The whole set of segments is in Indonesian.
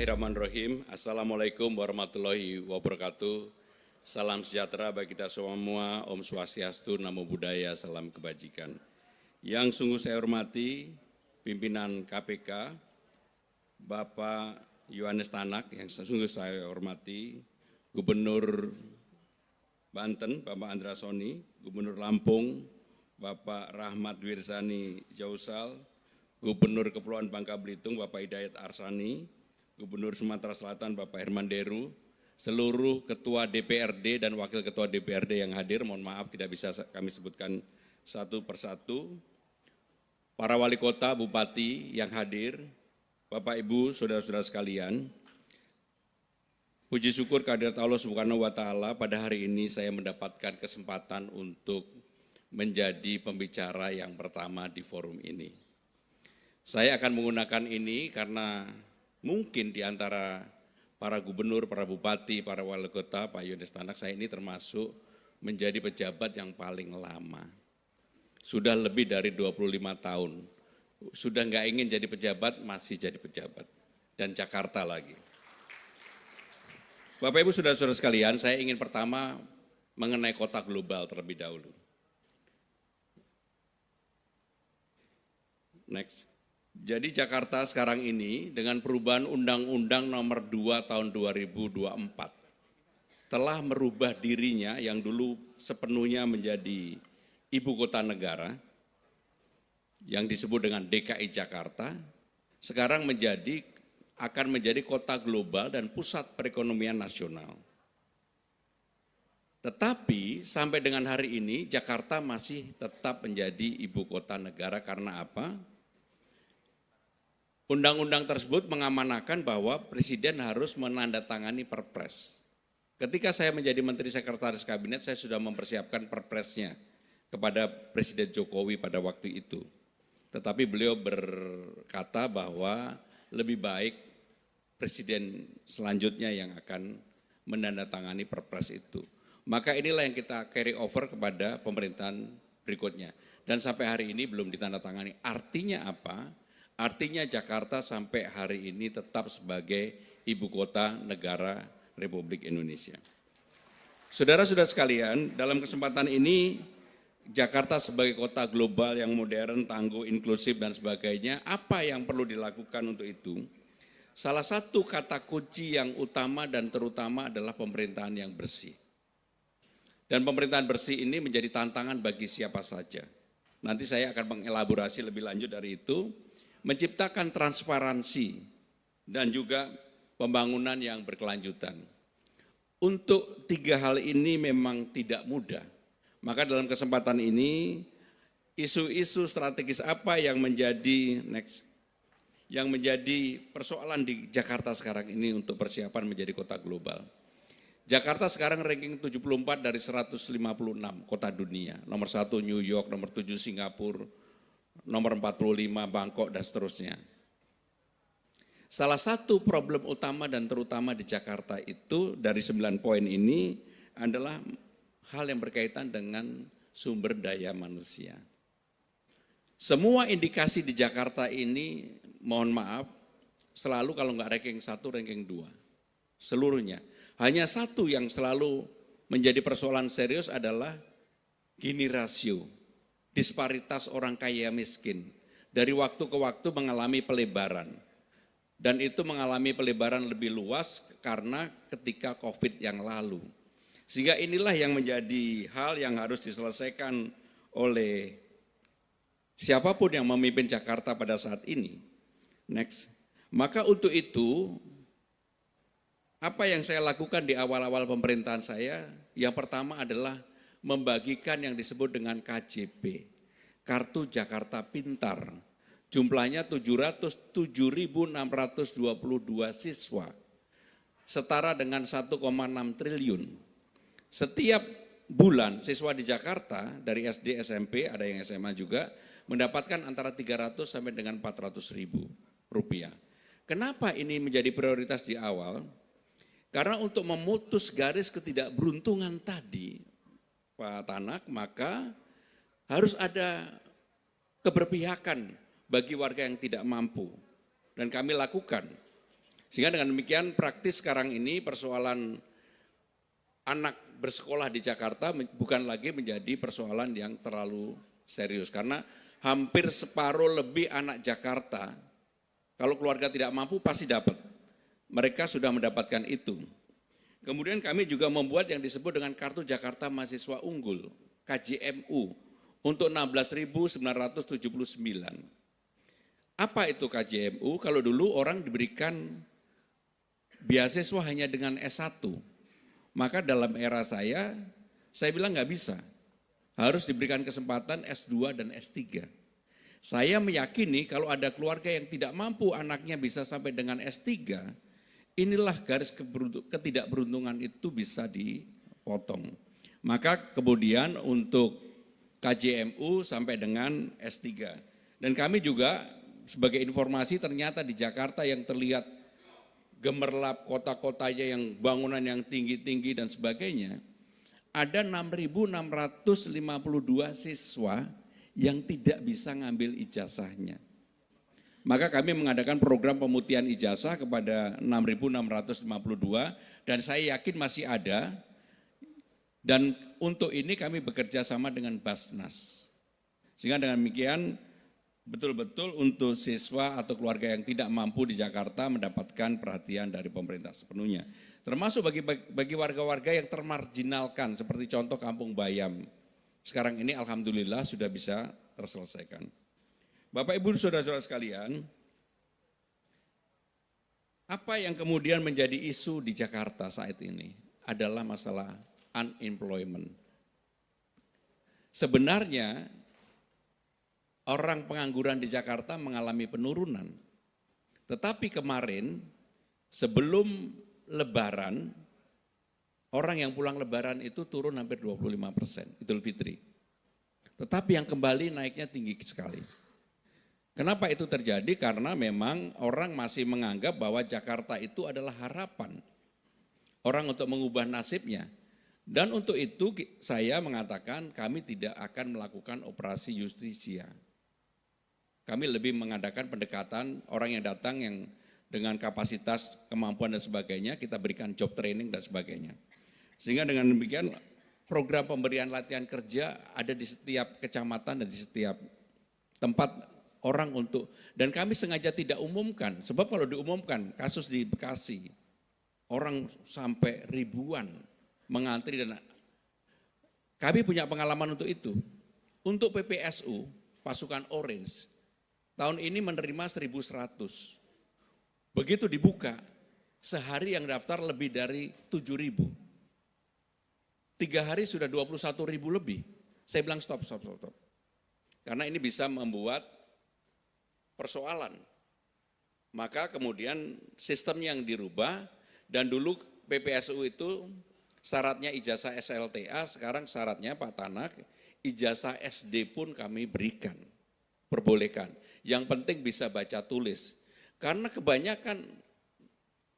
Bismillahirrahmanirrahim. Assalamualaikum warahmatullahi wabarakatuh. Salam sejahtera bagi kita semua. Om Swastiastu, Namo Buddhaya, salam kebajikan. Yang sungguh saya hormati pimpinan KPK, Bapak Yohanes Tanak, yang sungguh saya hormati Gubernur Banten, Bapak Andra Soni, Gubernur Lampung, Bapak Rahmat Wirsani Jausal, Gubernur Kepulauan Bangka Belitung, Bapak Hidayat Arsani, Gubernur Sumatera Selatan Bapak Herman Deru, seluruh Ketua DPRD dan Wakil Ketua DPRD yang hadir, mohon maaf tidak bisa kami sebutkan satu persatu, para wali kota, bupati yang hadir, Bapak Ibu, saudara-saudara sekalian, puji syukur kehadirat Allah Subhanahu wa Ta'ala, pada hari ini saya mendapatkan kesempatan untuk menjadi pembicara yang pertama di forum ini. Saya akan menggunakan ini karena mungkin di antara para gubernur, para bupati, para wali kota, Pak Yohanes Tanak, saya ini termasuk menjadi pejabat yang paling lama. Sudah lebih dari 25 tahun. Sudah nggak ingin jadi pejabat, masih jadi pejabat. Dan Jakarta lagi. Bapak Ibu saudara-saudara sekalian, saya ingin pertama mengenai kota global terlebih dahulu. Next. Jadi Jakarta sekarang ini dengan perubahan Undang-Undang Nomor 2 Tahun 2024 telah merubah dirinya yang dulu sepenuhnya menjadi ibu kota negara yang disebut dengan DKI Jakarta, sekarang akan menjadi kota global dan pusat perekonomian nasional. Tetapi sampai dengan hari ini Jakarta masih tetap menjadi ibu kota negara karena apa? Undang-undang tersebut mengamanahkan bahwa Presiden harus menandatangani Perpres. Ketika saya menjadi Menteri Sekretaris Kabinet, saya sudah mempersiapkan Perpresnya kepada Presiden Jokowi pada waktu itu. Tetapi beliau berkata bahwa lebih baik Presiden selanjutnya yang akan menandatangani Perpres itu. Maka inilah yang kita carry over kepada pemerintahan berikutnya. Dan sampai hari ini belum ditandatangani. Artinya apa? Artinya Jakarta sampai hari ini tetap sebagai ibu kota negara Republik Indonesia. Saudara-saudara sekalian, dalam kesempatan ini Jakarta sebagai kota global yang modern, tangguh, inklusif dan sebagainya, apa yang perlu dilakukan untuk itu? Salah satu kata kunci yang utama dan terutama adalah pemerintahan yang bersih. Dan pemerintahan bersih ini menjadi tantangan bagi siapa saja. Nanti saya akan mengelaborasi lebih lanjut dari itu. Menciptakan transparansi dan juga pembangunan yang berkelanjutan. Untuk tiga hal ini memang tidak mudah. Maka dalam kesempatan ini, isu-isu strategis apa yang menjadi persoalan di Jakarta sekarang ini untuk persiapan menjadi kota global. Jakarta sekarang ranking 74 dari 156 kota dunia. Nomor 1 New York, nomor 7 Singapura, nomor 45 Bangkok dan seterusnya. Salah satu problem utama dan terutama di Jakarta itu dari 9 poin ini adalah hal yang berkaitan dengan sumber daya manusia. Semua indikasi di Jakarta ini, mohon maaf, selalu kalau nggak ranking 1, ranking 2. Seluruhnya. Hanya satu yang selalu menjadi persoalan serius adalah Gini rasio. Disparitas orang kaya miskin dari waktu ke waktu mengalami pelebaran dan itu mengalami pelebaran lebih luas karena ketika COVID yang lalu. Sehingga inilah yang menjadi hal yang harus diselesaikan oleh siapapun yang memimpin Jakarta pada saat ini. Next. Maka untuk itu apa yang saya lakukan di awal-awal pemerintahan saya, yang pertama adalah membagikan yang disebut dengan KJP, Kartu Jakarta Pintar. Jumlahnya 707.622 siswa, setara dengan 1,6 triliun. Setiap bulan siswa di Jakarta dari SD, SMP, ada yang SMA juga, mendapatkan antara 300 sampai dengan 400 ribu rupiah. Kenapa ini menjadi prioritas di awal? Karena untuk memutus garis ketidakberuntungan tadi, Pak Tanak, maka harus ada keberpihakan bagi warga yang tidak mampu. Dan kami lakukan. Sehingga dengan demikian praktis sekarang ini persoalan anak bersekolah di Jakarta bukan lagi menjadi persoalan yang terlalu serius. Karena hampir separuh lebih anak Jakarta, kalau keluarga tidak mampu pasti dapat. Mereka sudah mendapatkan itu. Kemudian kami juga membuat yang disebut dengan Kartu Jakarta Mahasiswa Unggul, KJMU, untuk 16.979. Apa itu KJMU? Kalau dulu orang diberikan beasiswa hanya dengan S1, maka dalam era saya bilang nggak bisa, harus diberikan kesempatan S2 dan S3. Saya meyakini kalau ada keluarga yang tidak mampu anaknya bisa sampai dengan S3, inilah garis ketidakberuntungan itu bisa dipotong. Maka kemudian untuk KJMU sampai dengan S3. Dan kami juga sebagai informasi ternyata di Jakarta yang terlihat gemerlap kota-kotanya yang bangunan yang tinggi-tinggi dan sebagainya, ada 6.652 siswa yang tidak bisa ngambil ijazahnya. Maka kami mengadakan program pemutihan ijazah kepada 6.652 dan saya yakin masih ada. Dan untuk ini kami bekerja sama dengan Basnas. Sehingga dengan demikian betul-betul untuk siswa atau keluarga yang tidak mampu di Jakarta mendapatkan perhatian dari pemerintah sepenuhnya. Termasuk bagi warga-warga yang termarginalkan seperti contoh Kampung Bayam. Sekarang ini alhamdulillah sudah bisa terselesaikan. Bapak Ibu Saudara-saudara sekalian, apa yang kemudian menjadi isu di Jakarta saat ini adalah masalah unemployment. Sebenarnya orang pengangguran di Jakarta mengalami penurunan. Tetapi kemarin sebelum Lebaran, orang yang pulang Lebaran itu turun hampir 25%, Idul Fitri. Tetapi yang kembali naiknya tinggi sekali. Kenapa itu terjadi? Karena memang orang masih menganggap bahwa Jakarta itu adalah harapan orang untuk mengubah nasibnya. Dan untuk itu saya mengatakan kami tidak akan melakukan operasi justisia. Kami lebih mengadakan pendekatan orang yang datang yang dengan kapasitas, kemampuan dan sebagainya, kita berikan job training dan sebagainya. Sehingga dengan demikian program pemberian latihan kerja ada di setiap kecamatan dan di setiap tempat orang untuk, dan kami sengaja tidak umumkan, sebab kalau diumumkan kasus di Bekasi, orang sampai ribuan mengantri dan kami punya pengalaman untuk itu. Untuk PPSU, pasukan Orange, tahun ini menerima 1.100. Begitu dibuka, sehari yang daftar lebih dari 7.000. 3 hari sudah 21.000 lebih. Saya bilang stop. Karena ini bisa membuat persoalan. Maka kemudian sistem yang dirubah dan dulu PPSU itu syaratnya ijazah SLTA, sekarang syaratnya Pak Tanak, ijazah SD pun kami berikan, perbolehkan. Yang penting bisa baca tulis. Karena kebanyakan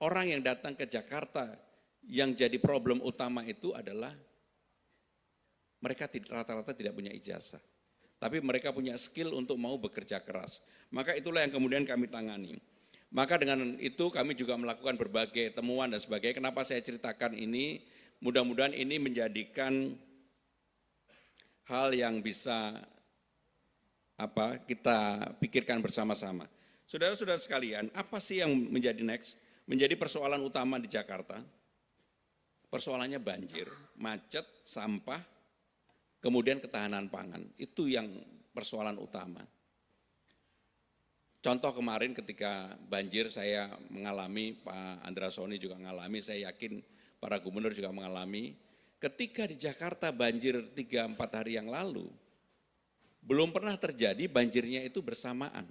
orang yang datang ke Jakarta yang jadi problem utama itu adalah mereka rata-rata tidak punya ijazah. Tapi mereka punya skill untuk mau bekerja keras. Maka itulah yang kemudian kami tangani. Maka dengan itu kami juga melakukan berbagai temuan dan sebagainya. Kenapa saya ceritakan ini? Mudah-mudahan ini menjadikan hal yang bisa kita pikirkan bersama-sama. Saudara-saudara sekalian, apa sih yang menjadi next? Menjadi persoalan utama di Jakarta. Persoalannya banjir, macet, sampah, kemudian ketahanan pangan. Itu yang persoalan utama. Contoh kemarin ketika banjir saya mengalami, Pak Andra Soni juga mengalami, saya yakin para gubernur juga mengalami, ketika di Jakarta banjir 3-4 hari yang lalu, belum pernah terjadi banjirnya itu bersamaan.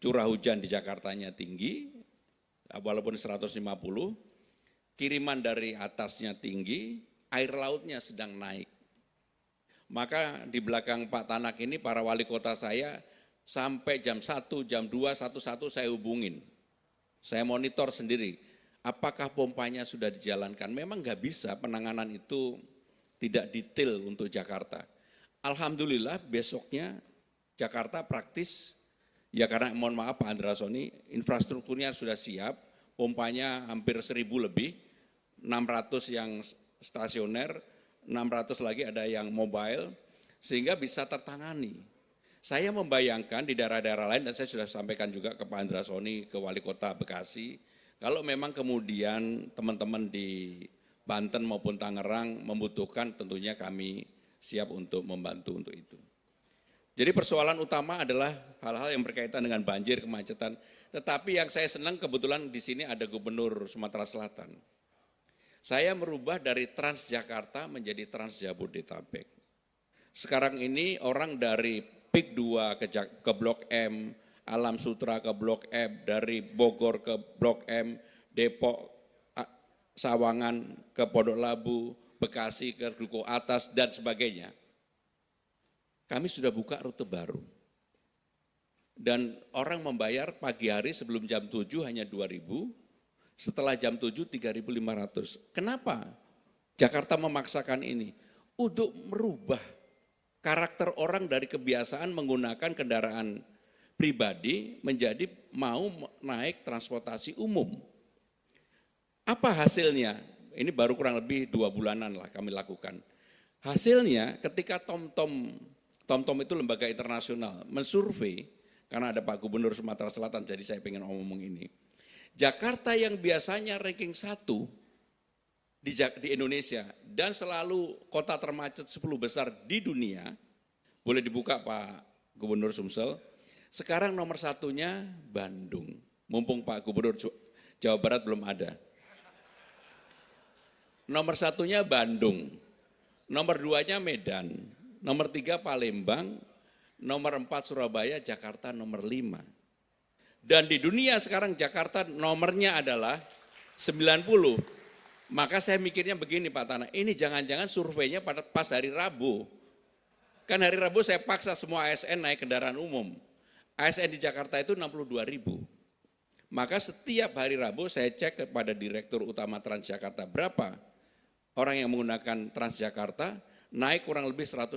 Curah hujan di Jakartanya tinggi, walaupun 150, kiriman dari atasnya tinggi, air lautnya sedang naik. Maka di belakang Pak Tanak ini para wali kota saya sampai jam 1, jam 2, 1 saya hubungin. Saya monitor sendiri. Apakah pompanya sudah dijalankan? Memang nggak bisa penanganan itu tidak detail untuk Jakarta. Alhamdulillah besoknya Jakarta praktis Ya karena mohon maaf Pak Andrasoni, infrastrukturnya sudah siap, pompanya hampir 1.000 lebih, 600 yang stasioner, 600 lagi ada yang mobile, sehingga bisa tertangani. Saya membayangkan di daerah-daerah lain, dan saya sudah sampaikan juga ke Pak Andrasoni, ke Wali Kota Bekasi, kalau memang kemudian teman-teman di Banten maupun Tangerang membutuhkan, tentunya kami siap untuk membantu untuk itu. Jadi persoalan utama adalah hal-hal yang berkaitan dengan banjir, kemacetan. Tetapi yang saya senang kebetulan di sini ada Gubernur Sumatera Selatan. Saya merubah dari Transjakarta menjadi Transjabodetabek. Sekarang ini orang dari PIK 2 ke Blok M, Alam Sutra ke Blok M, dari Bogor ke Blok M, Depok, Sawangan ke Pondok Labu, Bekasi ke Dukuh Atas, dan sebagainya. Kami sudah buka rute baru. Dan orang membayar pagi hari sebelum jam 7 hanya 2.000, setelah jam 7 3.500. Kenapa Jakarta memaksakan ini? Untuk merubah karakter orang dari kebiasaan menggunakan kendaraan pribadi menjadi mau naik transportasi umum. Apa hasilnya? Ini baru kurang lebih 2 bulanan lah kami lakukan. Hasilnya ketika TomTom itu lembaga internasional mensurvei, karena ada Pak Gubernur Sumatera Selatan, jadi saya pengen ngomong ini. Jakarta yang biasanya ranking 1 di Indonesia dan selalu kota termacet 10 besar di dunia, boleh dibuka Pak Gubernur Sumsel, sekarang nomor 1-nya Bandung. Mumpung Pak Gubernur Jawa Barat belum ada. Nomor 1-nya Bandung, nomor 2-nya Medan, nomor 3 Palembang, nomor 4 Surabaya, Jakarta nomor 5. Dan di dunia sekarang Jakarta nomornya adalah 90. Maka saya mikirnya begini Pak Tanah, ini jangan-jangan surveinya pas hari Rabu. Kan hari Rabu saya paksa semua ASN naik kendaraan umum. ASN di Jakarta itu 62.000. Maka setiap hari Rabu saya cek kepada Direktur Utama Transjakarta, berapa orang yang menggunakan Transjakarta, naik kurang lebih 120.000.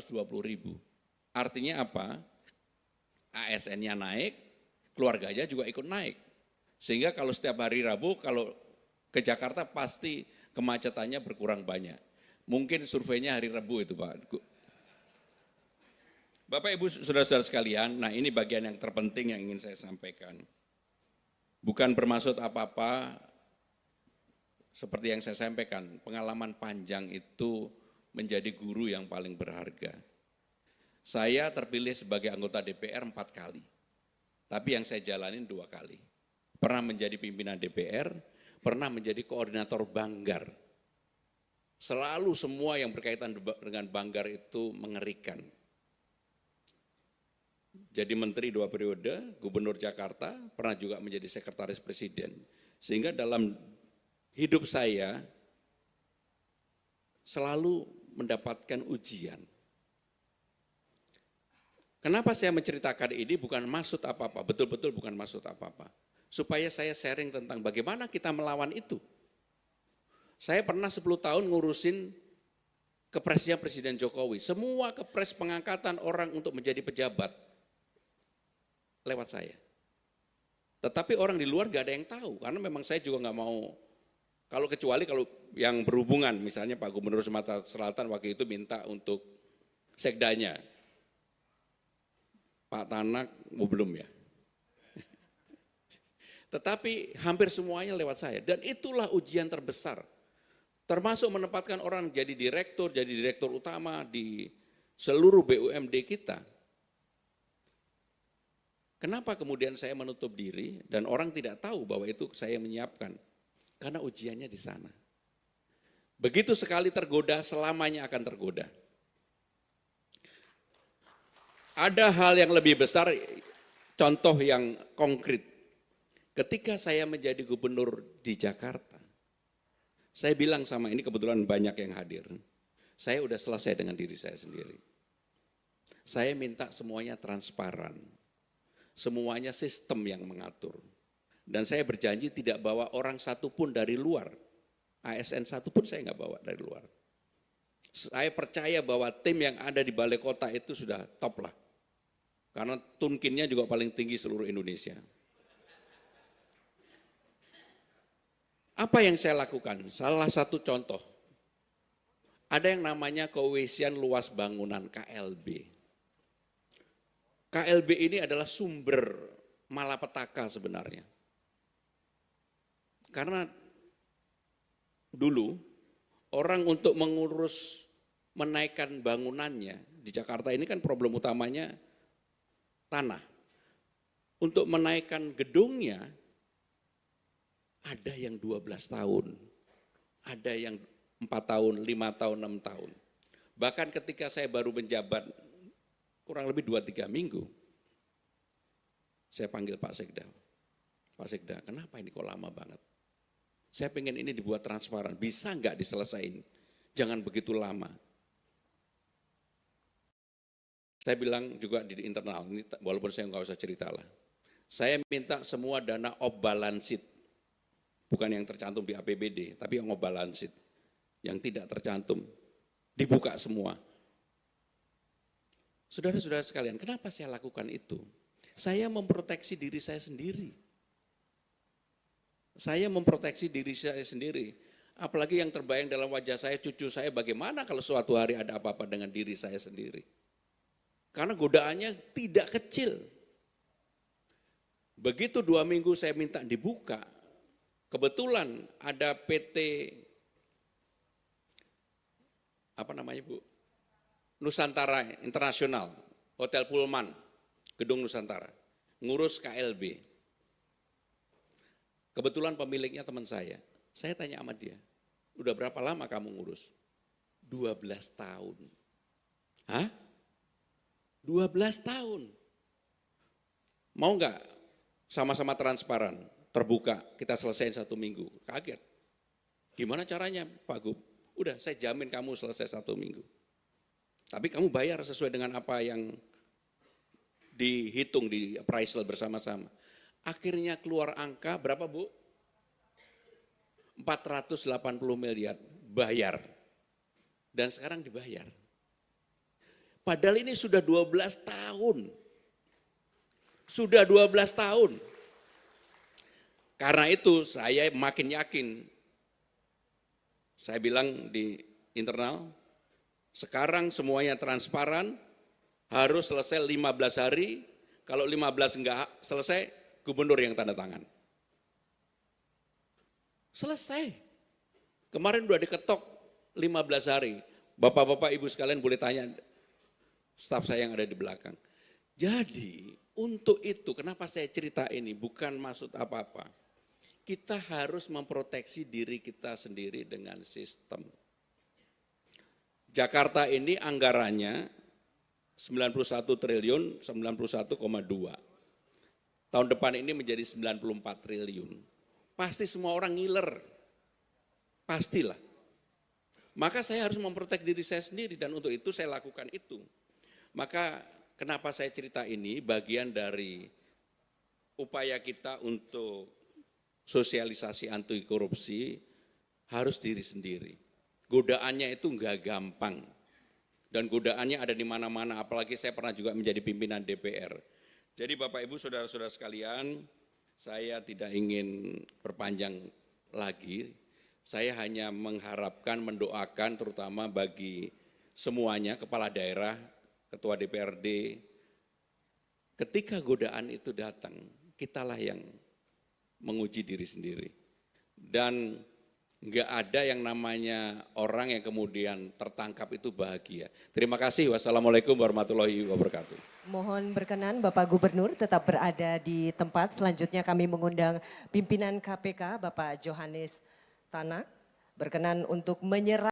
Artinya apa? ASN-nya naik, keluarganya juga ikut naik. Sehingga kalau setiap hari Rabu, kalau ke Jakarta pasti kemacetannya berkurang banyak. Mungkin surveinya hari Rabu itu Pak. Bapak Ibu saudara-saudara sekalian, nah ini bagian yang terpenting yang ingin saya sampaikan. Bukan bermaksud apa-apa, seperti yang saya sampaikan, pengalaman panjang itu menjadi guru yang paling berharga. Saya terpilih sebagai anggota DPR 4 kali, tapi yang saya jalanin 2 kali. Pernah menjadi pimpinan DPR, pernah menjadi koordinator Banggar. Selalu semua yang berkaitan dengan Banggar itu mengerikan. Jadi menteri 2 periode, gubernur Jakarta, pernah juga menjadi sekretaris presiden. Sehingga dalam hidup saya selalu mendapatkan ujian. Kenapa saya menceritakan ini? Bukan maksud apa-apa, betul-betul bukan maksud apa-apa. Supaya saya sharing tentang bagaimana kita melawan itu. Saya pernah 10 tahun ngurusin kepresnya Presiden Jokowi. Semua kepres pengangkatan orang untuk menjadi pejabat lewat saya. Tetapi orang di luar gak ada yang tahu, karena memang saya juga gak mau, kecuali kalau yang berhubungan, misalnya Pak Gubernur Sumatera Selatan waktu itu minta untuk sekdanya. Pak Tanak, belum ya. Tetapi hampir semuanya lewat saya, dan itulah ujian terbesar. Termasuk menempatkan orang jadi direktur utama di seluruh BUMD kita. Kenapa kemudian saya menutup diri dan orang tidak tahu bahwa itu saya menyiapkan? Karena ujiannya di sana. Begitu sekali tergoda, selamanya akan tergoda. Ada hal yang lebih besar, contoh yang konkret. Ketika saya menjadi gubernur di Jakarta, saya bilang sama, ini kebetulan banyak yang hadir, saya udah selesai dengan diri saya sendiri. Saya minta semuanya transparan. Semuanya sistem yang mengatur. Dan saya berjanji tidak bawa orang satupun dari luar. ASN satupun saya nggak bawa dari luar. Saya percaya bahwa tim yang ada di balai kota itu sudah top lah. Karena tunkinnya juga paling tinggi seluruh Indonesia. Apa yang saya lakukan? Salah satu contoh, ada yang namanya keweisian luas bangunan KLB. KLB ini adalah sumber malapetaka sebenarnya. Karena dulu orang untuk mengurus menaikkan bangunannya di Jakarta ini kan problem utamanya tanah. Untuk menaikkan gedungnya ada yang 12 tahun, ada yang 4 tahun, 5 tahun, 6 tahun. Bahkan ketika saya baru menjabat kurang lebih 2-3 minggu, saya panggil Pak Sekda. Pak Sekda, kenapa ini kok lama banget? Saya pengen ini dibuat transparan, bisa nggak diselesain? Jangan begitu lama. Saya bilang juga di internal, ini walaupun saya nggak usah cerita lah. Saya minta semua dana off balance sheet, bukan yang tercantum di APBD, tapi yang off balance sheet, yang tidak tercantum, dibuka semua. Saudara-saudara sekalian, kenapa saya lakukan itu? Saya memproteksi diri saya sendiri. Saya memproteksi diri saya sendiri. Apalagi yang terbayang dalam wajah saya, cucu saya, bagaimana kalau suatu hari ada apa-apa dengan diri saya sendiri. Karena godaannya tidak kecil. Begitu 2 minggu saya minta dibuka, kebetulan ada PT, apa namanya Bu? Nusantara Internasional, Hotel Pullman, Gedung Nusantara, ngurus KLB. Kebetulan pemiliknya teman saya tanya sama dia, udah berapa lama kamu ngurus? 12 tahun. Hah? 12 tahun. Mau nggak sama-sama transparan, terbuka, kita selesaiin 1 minggu? Kaget. Gimana caranya Pak Gub? Udah saya jamin kamu selesai 1 minggu. Tapi kamu bayar sesuai dengan apa yang dihitung di appraisal bersama-sama. Akhirnya keluar angka berapa Bu? 480 miliar bayar. Dan sekarang dibayar. Padahal ini sudah 12 tahun. Sudah 12 tahun. Karena itu saya makin yakin. Saya bilang di internal, sekarang semuanya transparan, harus selesai 15 hari, kalau 15 enggak selesai, gubernur yang tanda tangan. Selesai. Kemarin udah diketok 15 hari. Bapak-bapak, ibu sekalian boleh tanya staf saya yang ada di belakang. Jadi untuk itu kenapa saya cerita ini bukan maksud apa-apa. Kita harus memproteksi diri kita sendiri dengan sistem. Jakarta ini anggarannya 91 triliun, 91,2. Tahun depan ini menjadi 94 triliun. Pasti semua orang ngiler. Pastilah. Maka saya harus memprotek diri saya sendiri dan untuk itu saya lakukan itu. Maka kenapa saya cerita ini bagian dari upaya kita untuk sosialisasi anti korupsi harus diri sendiri. Godaannya itu enggak gampang. Dan godaannya ada di mana-mana, apalagi saya pernah juga menjadi pimpinan DPR. Jadi Bapak Ibu saudara-saudara sekalian, saya tidak ingin perpanjang lagi. Saya hanya mengharapkan, mendoakan terutama bagi semuanya, kepala daerah, ketua DPRD, ketika godaan itu datang, kitalah yang menguji diri sendiri. Dan enggak ada yang namanya orang yang kemudian tertangkap itu bahagia. Terima kasih. Wassalamualaikum warahmatullahi wabarakatuh. Mohon berkenan Bapak Gubernur tetap berada di tempat. Selanjutnya kami mengundang pimpinan KPK Bapak Johannes Tanak berkenan untuk menyerah.